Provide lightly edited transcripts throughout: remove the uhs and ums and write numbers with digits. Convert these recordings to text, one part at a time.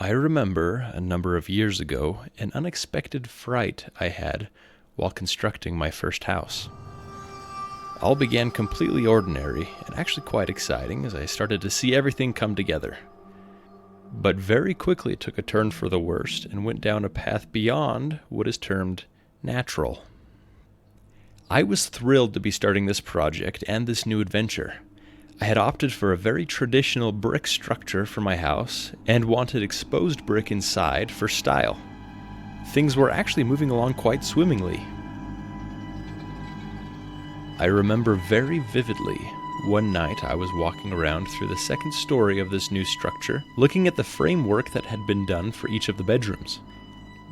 I remember a number of years ago an unexpected fright I had while constructing my first house. All began completely ordinary and actually quite exciting as I started to see everything come together. But very quickly it took a turn for the worst and went down a path beyond what is termed natural. I was thrilled to be starting this project and this new adventure. I had opted for a very traditional brick structure for my house and wanted exposed brick inside for style. Things were actually moving along quite swimmingly. I remember very vividly one night I was walking around through the second story of this new structure, looking at the framework that had been done for each of the bedrooms.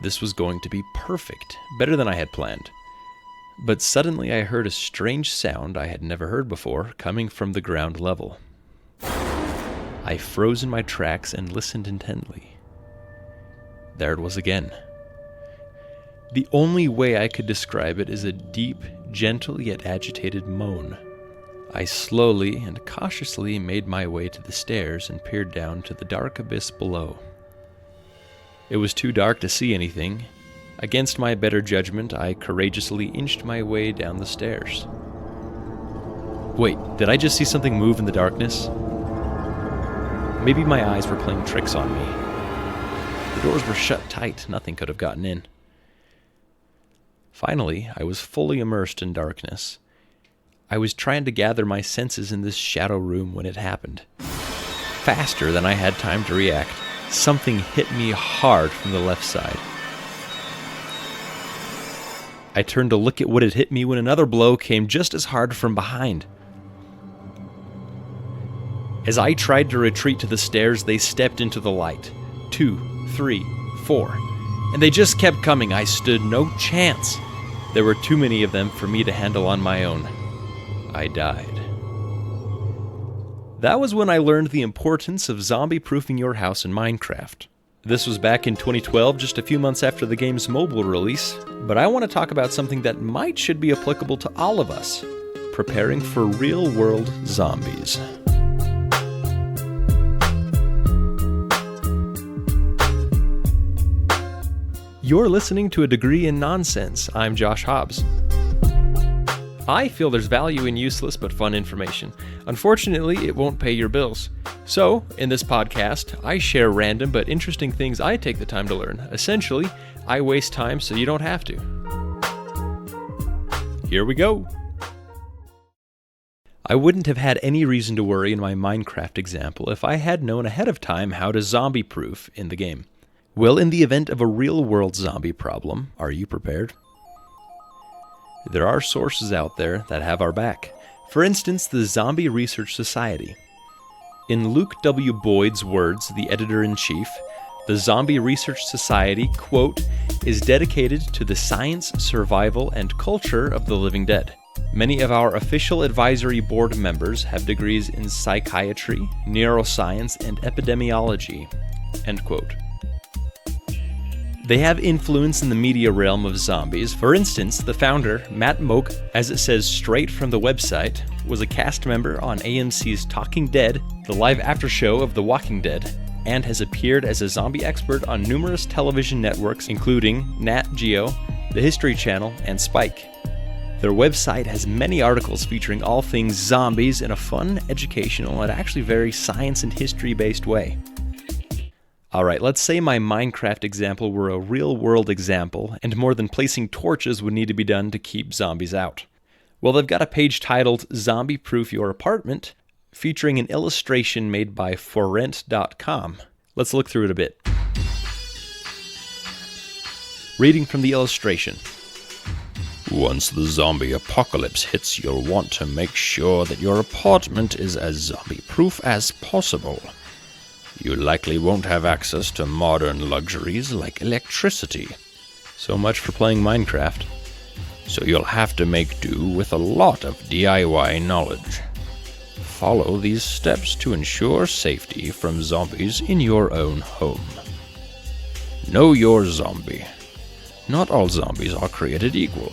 This was going to be perfect, better than I had planned. But suddenly I heard a strange sound I had never heard before coming from the ground level. I froze in my tracks and listened intently. There it was again. The only way I could describe it is a deep, gentle yet agitated moan. I slowly and cautiously made my way to the stairs and peered down to the dark abyss below. It was too dark to see anything. Against my better judgment, I courageously inched my way down the stairs. Wait, did I just see something move in the darkness? Maybe my eyes were playing tricks on me. The doors were shut tight, nothing could have gotten in. Finally, I was fully immersed in darkness. I was trying to gather my senses in this shadow room when it happened. Faster than I had time to react, something hit me hard from the left side. I turned to look at what had hit me when another blow came just as hard from behind. As I tried to retreat to the stairs, they stepped into the light. 2, 3, 4. And they just kept coming. I stood no chance. There were too many of them for me to handle on my own. I died. That was when I learned the importance of zombie-proofing your house in Minecraft. This was back in 2012, just a few months after the game's mobile release, but I want to talk about something that should be applicable to all of us: preparing for real-world zombies. You're listening to A Degree in Nonsense. I'm Josh Hobbs. I feel there's value in useless but fun information. Unfortunately, it won't pay your bills. So, in this podcast, I share random but interesting things I take the time to learn. Essentially, I waste time so you don't have to. Here we go. I wouldn't have had any reason to worry in my Minecraft example if I had known ahead of time how to zombie-proof in the game. Well, in the event of a real-world zombie problem, are you prepared? There are sources out there that have our back. For instance, the Zombie Research Society. In Luke W. Boyd's words, the editor-in-chief, the Zombie Research Society, quote, is dedicated to the science, survival, and culture of the living dead. Many of our official advisory board members have degrees in psychiatry, neuroscience, and epidemiology, end quote. They have influence in the media realm of zombies. For instance, the founder, Matt Moak, as it says straight from the website, was a cast member on AMC's Talking Dead, the live after show of The Walking Dead, and has appeared as a zombie expert on numerous television networks including Nat Geo, the History Channel, and Spike. Their website has many articles featuring all things zombies in a fun, educational, and actually very science and history-based way. Alright, let's say my Minecraft example were a real-world example, and more than placing torches would need to be done to keep zombies out. Well, they've got a page titled Zombie Proof Your Apartment, featuring an illustration made by forrent.com. Let's look through it a bit. Reading from the illustration. Once the zombie apocalypse hits, you'll want to make sure that your apartment is as zombie-proof as possible. You likely won't have access to modern luxuries like electricity. So much for playing Minecraft. So you'll have to make do with a lot of DIY knowledge. Follow these steps to ensure safety from zombies in your own home. Know your zombie. Not all zombies are created equal,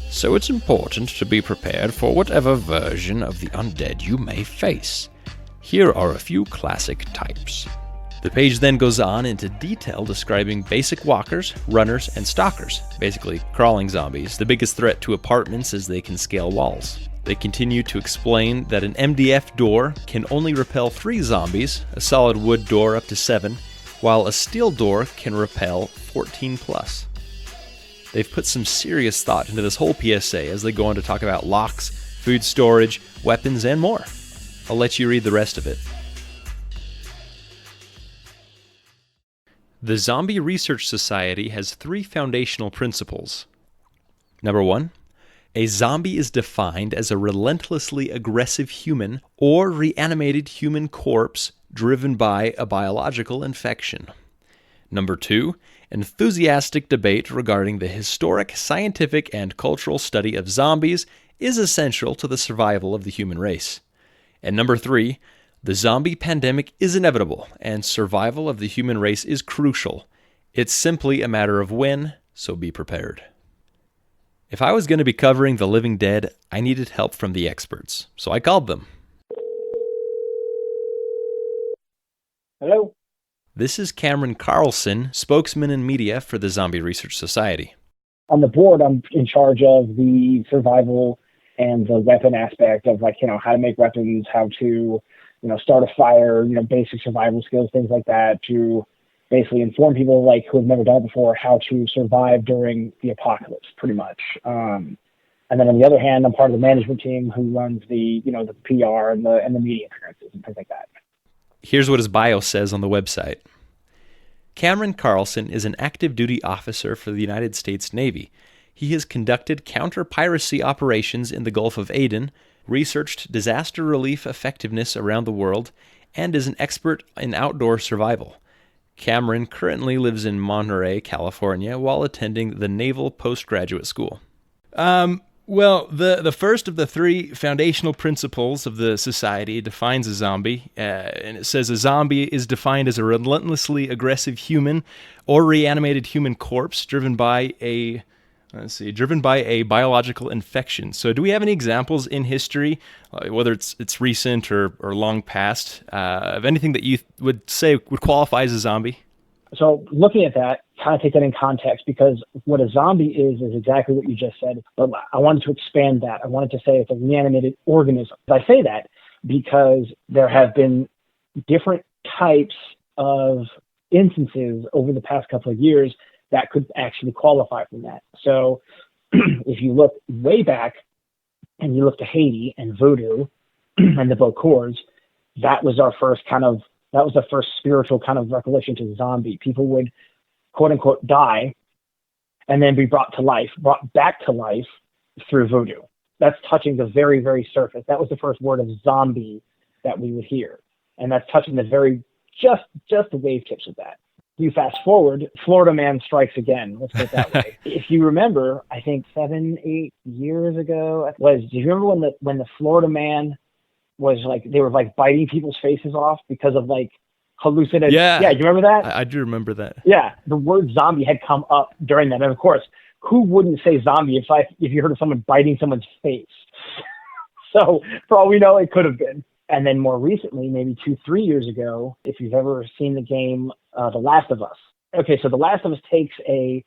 so it's important to be prepared for whatever version of the undead you may face. Here are a few classic types. The page then goes on into detail describing basic walkers, runners, and stalkers, basically crawling zombies, the biggest threat to apartments as they can scale walls. They continue to explain that an MDF door can only repel 3 zombies, a solid wood door up to 7, while a steel door can repel 14 plus. They've put some serious thought into this whole PSA as they go on to talk about locks, food storage, weapons, and more. I'll let you read the rest of it. The Zombie Research Society has 3 foundational principles. Number 1, a zombie is defined as a relentlessly aggressive human or reanimated human corpse driven by a biological infection. Number 2, enthusiastic debate regarding the historic, scientific, and cultural study of zombies is essential to the survival of the human race. And number 3, the zombie pandemic is inevitable, and survival of the human race is crucial. It's simply a matter of when, so be prepared. If I was going to be covering the living dead, I needed help from the experts, so I called them. Hello? This is Cameron Carlson, spokesman and media for the Zombie Research Society. On the board, I'm in charge of the survival and the weapon aspect of how to make weapons, how to, start a fire, basic survival skills, things like that, to basically inform people who have never done it before how to survive during the apocalypse, pretty much. And then on the other hand, I'm part of the management team who runs the PR and the media appearances and things like that. Here's what his bio says on the website. Cameron Carlson is an active duty officer for the United States Navy. He has conducted counter-piracy operations in the Gulf of Aden, researched disaster relief effectiveness around the world, and is an expert in outdoor survival. Cameron currently lives in Monterey, California, while attending the Naval Postgraduate School. Well, the first of the 3 foundational principles of the society defines a zombie, and it says a zombie is defined as a relentlessly aggressive human or reanimated human corpse driven by a biological infection. So do we have any examples in history, whether it's recent or long past, of anything that you would say would qualify as a zombie? So looking at that, kind of take that in context, because what a zombie is exactly what you just said. But I wanted to expand that. I wanted to say it's a reanimated organism. I say that because there have been different types of instances over the past couple of years that could actually qualify from that. So if you look way back and you look to Haiti and voodoo and the Bokors, that was the first spiritual kind of recollection to zombie. People would, quote unquote, die and then be brought back to life through voodoo. That's touching the very, very surface. That was the first word of zombie that we would hear. And that's touching the very, just the wave tips of that. You fast forward, Florida man strikes again. Let's put it that way. If you remember, I think 7-8 years ago, do you remember when the Florida man was they were biting people's faces off because of hallucinated? Yeah, you remember that? I do remember that. Yeah, the word zombie had come up during that, and of course, who wouldn't say zombie if you heard of someone biting someone's face? So for all we know, it could have been. And then more recently, maybe 2-3 years ago, if you've ever seen the game The Last of Us. Okay, so The Last of Us takes a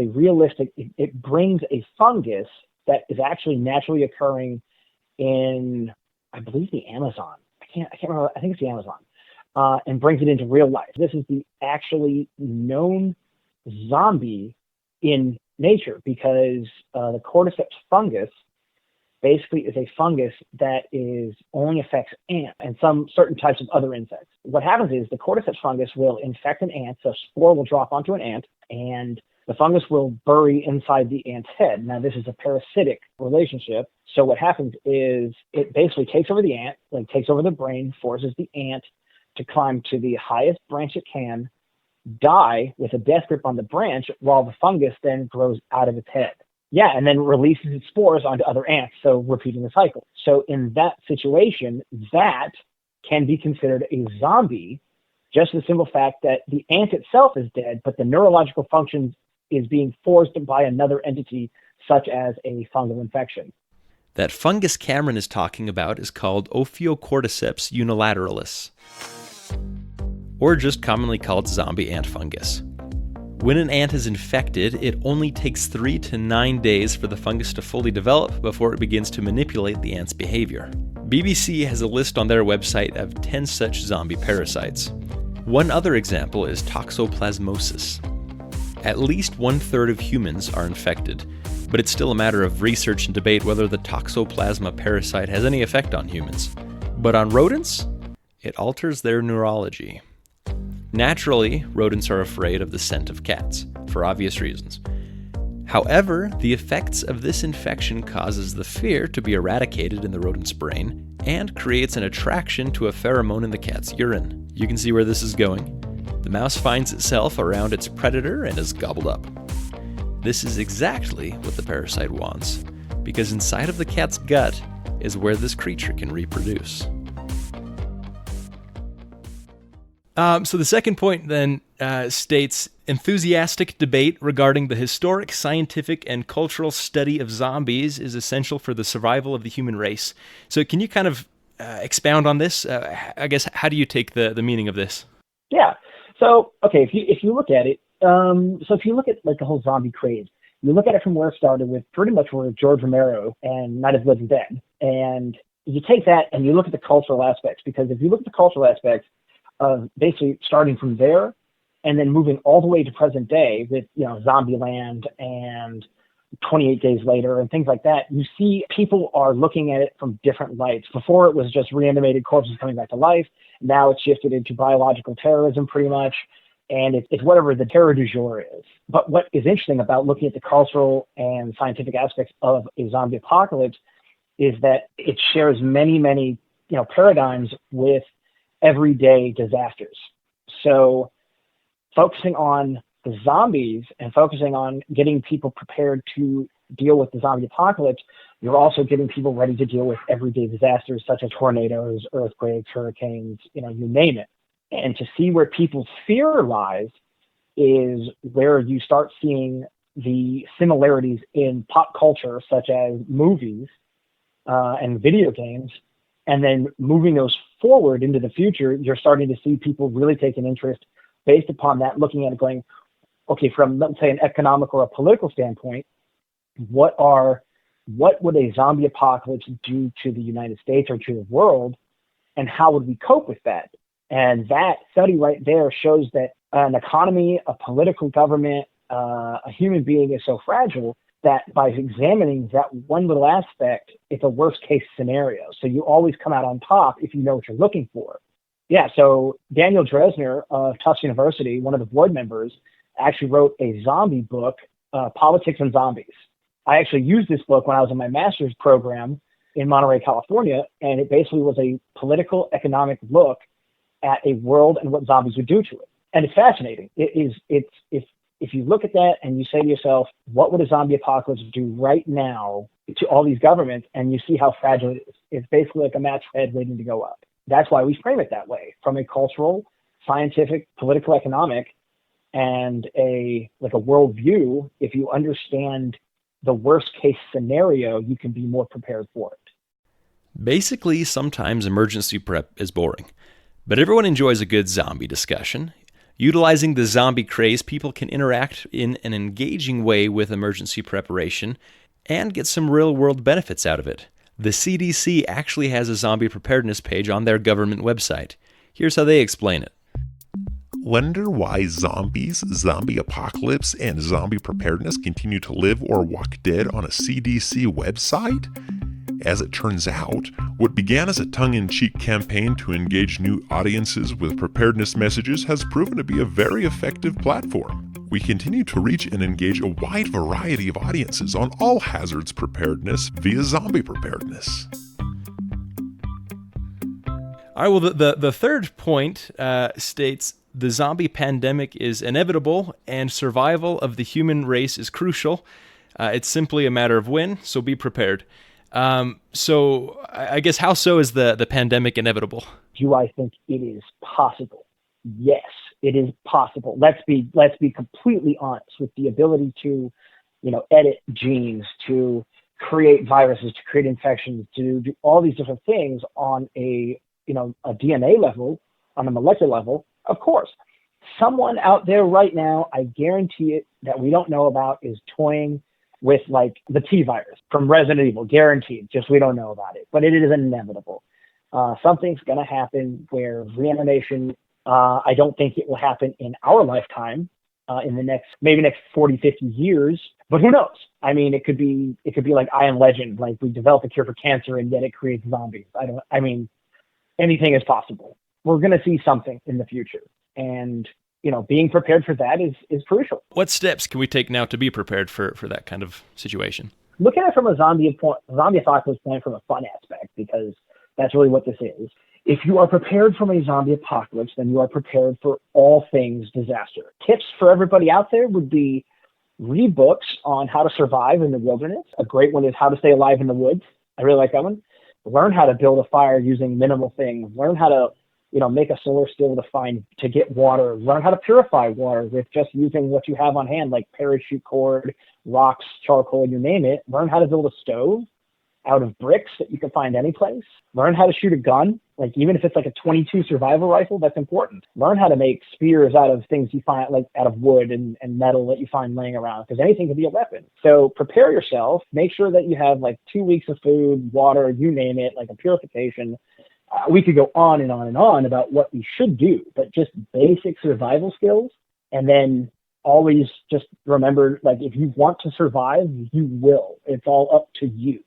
realistic, it brings a fungus that is actually naturally occurring in, I believe, the Amazon. I can't remember. I think it's the Amazon, and brings it into real life. This is the actually known zombie in nature because the cordyceps fungus basically is a fungus that only affects ants and some certain types of other insects. What happens is the cordyceps fungus will infect an ant, so a spore will drop onto an ant, and the fungus will bury inside the ant's head. Now, this is a parasitic relationship. So what happens is it basically takes over the ant, takes over the brain, forces the ant to climb to the highest branch it can, die with a death grip on the branch, while the fungus then grows out of its head. Yeah, and then releases its spores onto other ants, so repeating the cycle. So in that situation, that can be considered a zombie, just the simple fact that the ant itself is dead, but the neurological function is being forced by another entity, such as a fungal infection. That fungus Cameron is talking about is called Ophiocordyceps unilateralis. or just commonly called zombie ant fungus. When an ant is infected, it only takes 3 to 9 days for the fungus to fully develop before it begins to manipulate the ant's behavior. BBC has a list on their website of 10 such zombie parasites. One other example is Toxoplasmosis. At least 1/3 of humans are infected, but it's still a matter of research and debate whether the Toxoplasma parasite has any effect on humans. But on rodents, it alters their neurology. Naturally, rodents are afraid of the scent of cats, for obvious reasons. However, the effects of this infection causes the fear to be eradicated in the rodent's brain and creates an attraction to a pheromone in the cat's urine. You can see where this is going. The mouse finds itself around its predator and is gobbled up. This is exactly what the parasite wants, because inside of the cat's gut is where this creature can reproduce. So the second point then states, enthusiastic debate regarding the historic, scientific, and cultural study of zombies is essential for the survival of the human race. So can you kind of expound on this? I guess, how do you take the meaning of this? Yeah. So, okay, if you look at it, if you look at like the whole zombie craze, you look at it from where it started with pretty much where George Romero and Night of the Living Dead. And you take that and you look at the cultural aspects, because if you look at the cultural aspects, basically starting from there and then moving all the way to present day with, Zombieland and 28 Days Later and things like that, you see people are looking at it from different lights. Before it was just reanimated corpses coming back to life. Now it's shifted into biological terrorism pretty much. And it's whatever the terror du jour is. But what is interesting about looking at the cultural and scientific aspects of a zombie apocalypse is that it shares many, many, paradigms with everyday disasters. So focusing on the zombies and focusing on getting people prepared to deal with the zombie apocalypse, you're also getting people ready to deal with everyday disasters such as tornadoes, earthquakes, hurricanes, you name it. And to see where people's fear lies is where you start seeing the similarities in pop culture, such as movies and video games. And then moving those forward into the future, you're starting to see people really take an interest based upon that, looking at it going, okay, from, let's say, an economic or a political standpoint, what would a zombie apocalypse do to the United States or to the world, and how would we cope with that? And that study right there shows that an economy, a political government, a human being is so fragile that by examining that one little aspect, it's a worst case scenario. So you always come out on top if you know what you're looking for. Yeah, so Daniel Dresner of Tufts University, one of the board members, actually wrote a zombie book, Politics and Zombies. I actually used this book when I was in my master's program in Monterey, California, and it basically was a political economic look at a world and what zombies would do to it. And it's fascinating. If you look at that and you say to yourself, what would a zombie apocalypse do right now to all these governments, and you see how fragile it is. It's basically like a match head waiting to go up. That's why we frame it that way, from a cultural, scientific, political, economic, and a world view. If you understand the worst case scenario, you can be more prepared for it. Basically, sometimes emergency prep is boring, but everyone enjoys a good zombie discussion. Utilizing the zombie craze, people can interact in an engaging way with emergency preparation and get some real-world benefits out of it. The CDC actually has a zombie preparedness page on their government website. Here's how they explain it. Wonder why zombies, zombie apocalypse, and zombie preparedness continue to live or walk dead on a CDC website? As it turns out, what began as a tongue-in-cheek campaign to engage new audiences with preparedness messages has proven to be a very effective platform. We continue to reach and engage a wide variety of audiences on all hazards preparedness via zombie preparedness. All right, well, the third point states the zombie pandemic is inevitable and survival of the human race is crucial. It's simply a matter of when, so be prepared. So I guess how so is the pandemic inevitable? Do I think it is possible? Yes, it is possible. Let's be completely honest. With the ability to, edit genes, to create viruses, to create infections, to do all these different things on a DNA level, on a molecular level, Of course. Someone out there right now, I guarantee it, that we don't know about is toying with like the T virus from Resident Evil, guaranteed. Just we don't know about it, but it is inevitable. Something's going to happen where reanimation, I don't think it will happen in our lifetime, in the next 40, 50 years, but who knows? I mean, it could be like I Am Legend, like we develop a cure for cancer and yet it creates zombies. Anything is possible. We're going to see something in the future. And, being prepared for that is crucial. What steps can we take now to be prepared for that kind of situation? Look at it from a zombie apocalypse point from a fun aspect, because that's really what this is. If you are prepared from a zombie apocalypse, then you are prepared for all things disaster. Tips for everybody out there would be read books on how to survive in the wilderness. A great one is How to Stay Alive in the Woods. I really like that one. Learn how to build a fire using minimal things. Learn how to make a solar still to get water. Learn how to purify water with just using what you have on hand, like parachute cord, rocks, charcoal, you name it. Learn how to build a stove out of bricks that you can find any place. Learn how to shoot a gun, like even if it's like a 22 survival rifle, that's important. Learn how to make spears out of things you find, like out of wood and metal that you find laying around, because anything can be a weapon. So prepare yourself. Make sure that you have like 2 weeks of food, water, you name it, like a purification. We could go on and on and on about what we should do, but just basic survival skills. And then always just remember, like, if you want to survive, you will. It's all up to you.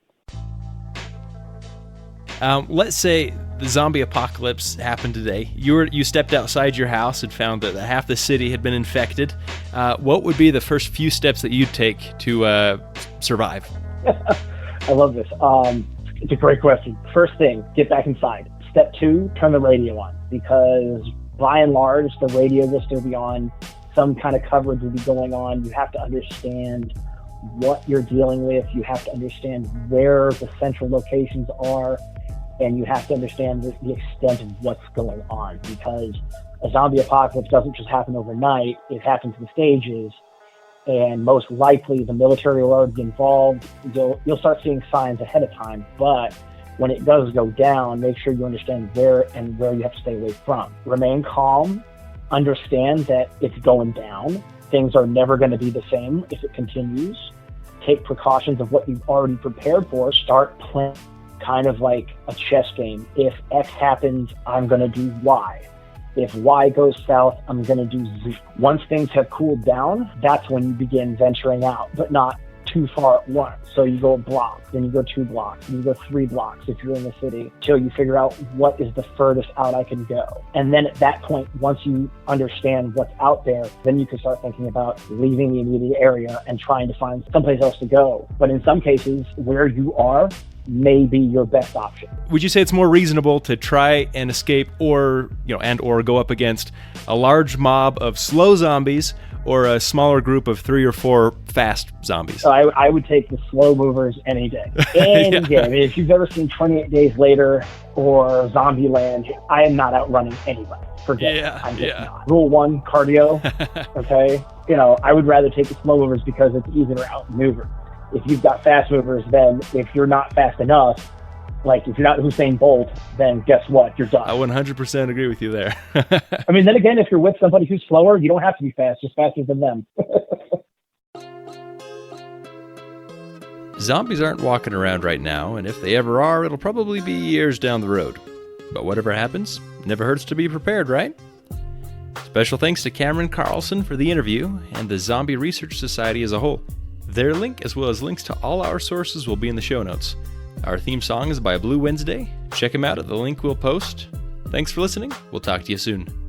Let's say the zombie apocalypse happened today. You stepped outside your house and found that half the city had been infected. What would be the first few steps that you'd take to survive? I love this. It's a great question. First thing, get back inside. Step 2, turn the radio on, because by and large, the radio will still be on. Some kind of coverage will be going on. You have to understand what you're dealing with. You have to understand where the central locations are, and you have to understand the extent of what's going on, because a zombie apocalypse doesn't just happen overnight. It happens in stages, and most likely the military will already be involved. You'll start seeing signs ahead of time, but when it does go down, make sure you understand where you have to stay away from. Remain calm. Understand that it's going down. Things are never going to be the same if it continues. Take precautions of what you've already prepared for. Start playing kind of like a chess game. If X happens, I'm going to do Y. If Y goes south, I'm going to do Z. Once things have cooled down, that's when you begin venturing out, but not too far at once. So you go a block, then you go 2 blocks, then you go 3 blocks if you're in the city, till you figure out what is the furthest out I can go. And then at that point, once you understand what's out there, then you can start thinking about leaving the immediate area and trying to find someplace else to go. But in some cases, where you are may be your best option. Would you say it's more reasonable to try and escape or go up against a large mob of slow zombies or a smaller group of 3 or 4 fast zombies? So I would take the slow movers any day. Any day. I mean, if you've ever seen 28 Days Later or Zombieland, I am not outrunning anybody. Forget it. I'm just not. Rule 1, cardio. Okay? I would rather take the slow movers because it's easier to outmaneuver. If you've got fast movers, then if you're not fast enough, like if you're not Usain Bolt, then guess what? You're done. I 100% agree with you there. I mean, then again, if you're with somebody who's slower, you don't have to be fast, just faster than them. Zombies aren't walking around right now, and if they ever are, it'll probably be years down the road. But whatever happens, never hurts to be prepared, right? Special thanks to Cameron Carlson for the interview and the Zombie Research Society as a whole. Their link, as well as links to all our sources, will be in the show notes. Our theme song is by Blue Wednesday. Check him out at the link we'll post. Thanks for listening. We'll talk to you soon.